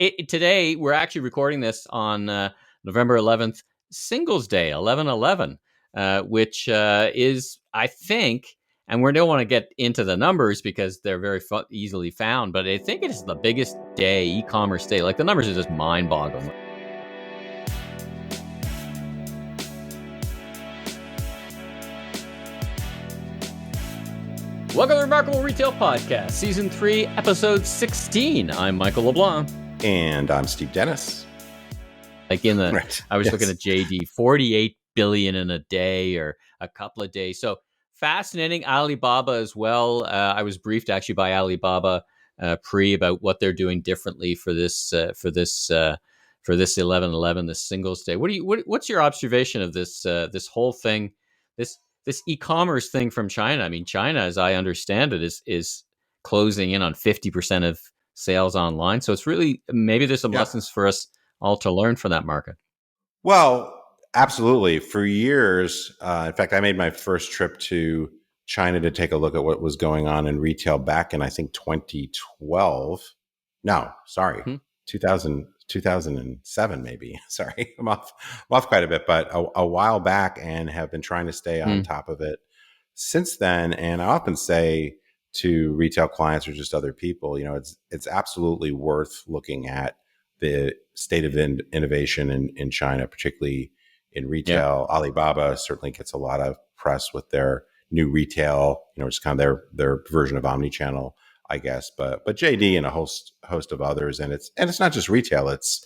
today we're actually recording this on November 11th, Singles Day, 11/11, which is, I think, and we don't want to get into the numbers because they're very easily found, but I think it is the biggest day, e-commerce day. Like, the numbers are just mind-boggling. Welcome to the Remarkable Retail Podcast, Season 3, Episode 16. I'm Michael LeBlanc. And I'm Steve Dennis. Like I was looking at JD, 48 billion in a day or a couple of days. So fascinating. Alibaba as well. I was briefed actually by Alibaba about what they're doing differently for this 11/11, this Singles Day. What's your observation of this whole thing? This e-commerce thing from China. I mean, China, as I understand it, is closing in on 50% of sales online. So it's really, maybe there's some lessons for us all to learn from that market. Well, absolutely. For years, in fact, I made my first trip to China to take a look at what was going on in retail back in, I think, 2012. No, sorry, 2007 maybe. Sorry, I'm off quite a bit, but a while back, and have been trying to stay on top of it since then. And I often say to retail clients or just other people, it's absolutely worth looking at the state of innovation in China, particularly in retail. Yeah. Alibaba certainly gets a lot of press with their new retail, just kind of their version of omnichannel, I guess. But JD and a host of others, and it's not just retail. It's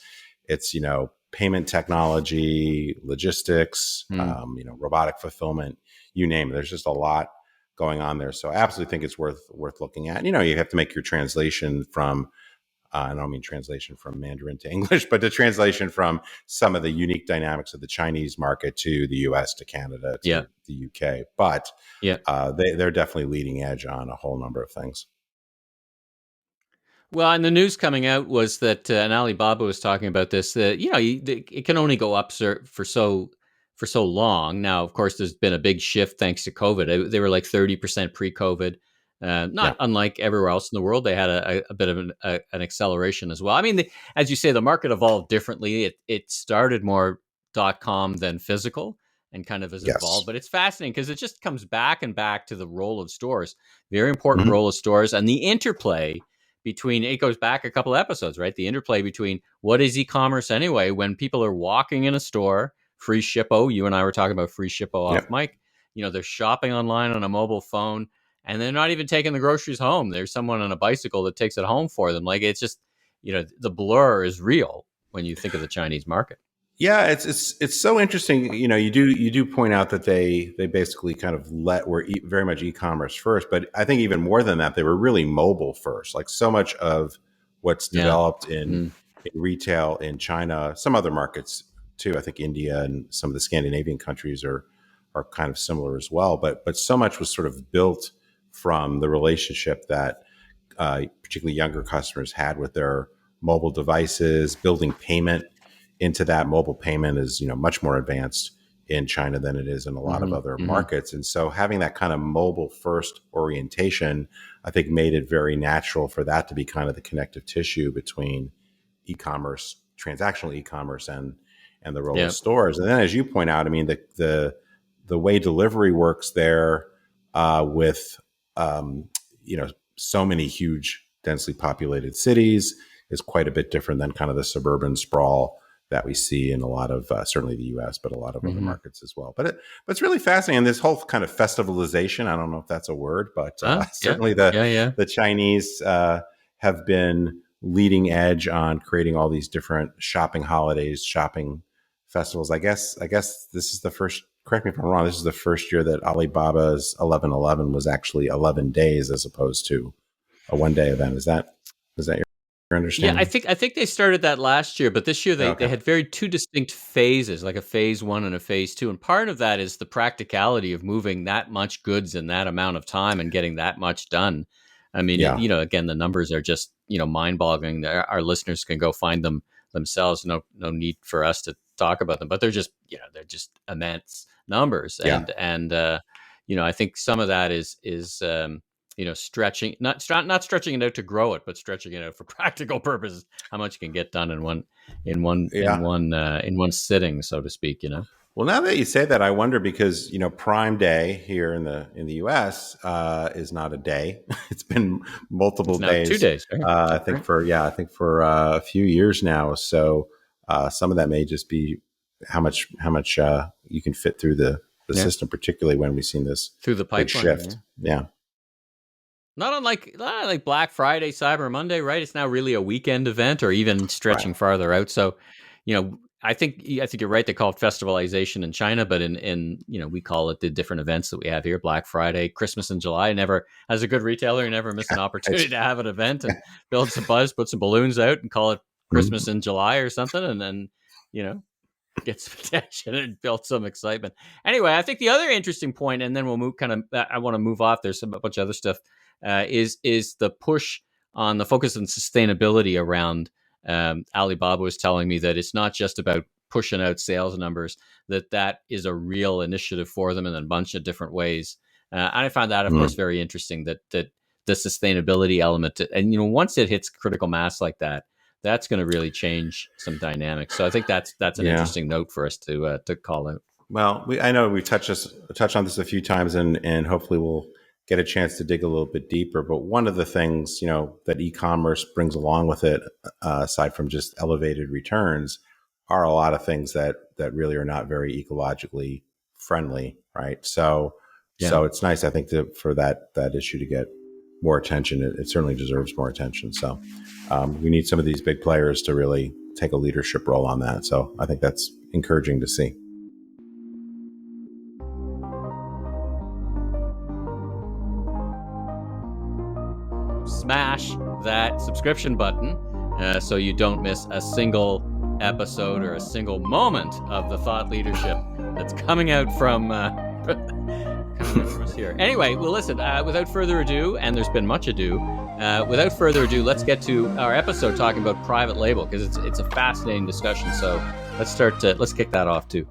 payment technology, logistics, robotic fulfillment, you name it. There's just a lot going on there. So I absolutely think it's worth looking at. You have to make your translation from, I don't mean translation from Mandarin to English, but the translation from some of the unique dynamics of the Chinese market to the US, to Canada, to the UK. But they're definitely leading edge on a whole number of things. Well, and the news coming out was that, and Alibaba was talking about this, that it can only go up for so long. Now, of course, there's been a big shift thanks to COVID. They were like 30% pre-COVID. Not unlike everywhere else in the world, they had a bit of an acceleration as well. I mean, as you say, the market evolved differently. It started more .com than physical, and kind of has evolved. But it's fascinating because it just comes back and back to the role of stores. Very important role of stores, and the interplay between, it goes back a couple episodes, right? The interplay between what is e-commerce anyway, when people are walking in a store, free shippo. You and I were talking about free shippo off mic. They're shopping online on a mobile phone, and they're not even taking the groceries home. There's someone on a bicycle that takes it home for them. Like, it's just, the blur is real when you think of the Chinese market. Yeah, it's so interesting. You do point out that they basically kind of were very much e-commerce first, but I think even more than that, they were really mobile first. Like, so much of what's developed in retail in China, some other markets too. I think India and some of the Scandinavian countries are kind of similar as well. But so much was sort of built from the relationship that particularly younger customers had with their mobile devices. Building payment into that, mobile payment is much more advanced in China than it is in a lot of other markets. And so having that kind of mobile first orientation, I think, made it very natural for that to be kind of the connective tissue between e-commerce, transactional e-commerce, and the role of stores. And then, as you point out, I mean, the way delivery works there with so many huge, densely populated cities is quite a bit different than kind of the suburban sprawl that we see in a lot of, certainly the US, but a lot of other markets as well. But it's really fascinating. And this whole kind of festivalization, I don't know if that's a word, but certainly the Chinese have been leading edge on creating all these different shopping holidays, shopping festivals. I guess this is the first, correct me if I'm wrong, this is the first year that Alibaba's 11/11 was actually 11 days as opposed to a one-day event. Is that your understanding? Yeah, I think they started that last year, but this year they had two distinct phases, like a phase 1 and a phase 2. And part of that is the practicality of moving that much goods in that amount of time and getting that much done. I mean, again, the numbers are just, mind-boggling. Our listeners can go find them themselves. No need for us to talk about them, but they're just immense numbers. And I think some of that is stretching, not stretching it out to grow it, but stretching it out for practical purposes. How much can get done in Yeah. one sitting, so to speak. Well, now that you say that, I wonder because Prime Day here in the U.S. Is not a day; it's been multiple It's now two days. days, right? I That's think right. for yeah, I think for a few years now. So some of that may just be how much you can fit through the Yeah, system, particularly when we've seen this through the big pipeline. Yeah. shift. Yeah, Not unlike Black Friday, Cyber Monday, right? It's now really a weekend event, or even right. stretching farther out. So, I think you're right. They call it festivalization in China, but in we call it the different events that we have here: Black Friday, Christmas in July. Never, as a good retailer, you never miss an opportunity It's, to have an event and build some buzz, put some balloons out, and call it Christmas mm, in July or something, and then you know get some attention and build some excitement. Anyway, I think the other interesting point, and then we'll move kind of. I want to move off. There's a bunch of other stuff. Is the push on the focus on sustainability around Alibaba was telling me that it's not just about pushing out sales numbers, that is a real initiative for them in a bunch of different ways. And I found that, of course, mm, very interesting. That the sustainability element, and once it hits critical mass like that, that's going to really change some dynamics. So I think that's an yeah. interesting note for us to call out. Well, I know we've touched on this a few times, and hopefully we'll get a chance to dig a little bit deeper. But one of the things that e-commerce brings along with it, aside from just elevated returns, are a lot of things that really are not very ecologically friendly, right? So Yeah. so it's nice, I think, for that issue to get more attention. It certainly deserves more attention. So we need some of these big players to really take a leadership role on that. So I think that's encouraging to see. Smash that subscription button so you don't miss a single episode or a single moment of the thought leadership that's coming out from us here. Anyway, well, listen. Without further ado, and there's been much ado. Without further ado, let's get to our episode talking about private label, because it's a fascinating discussion. So let's kick that off too.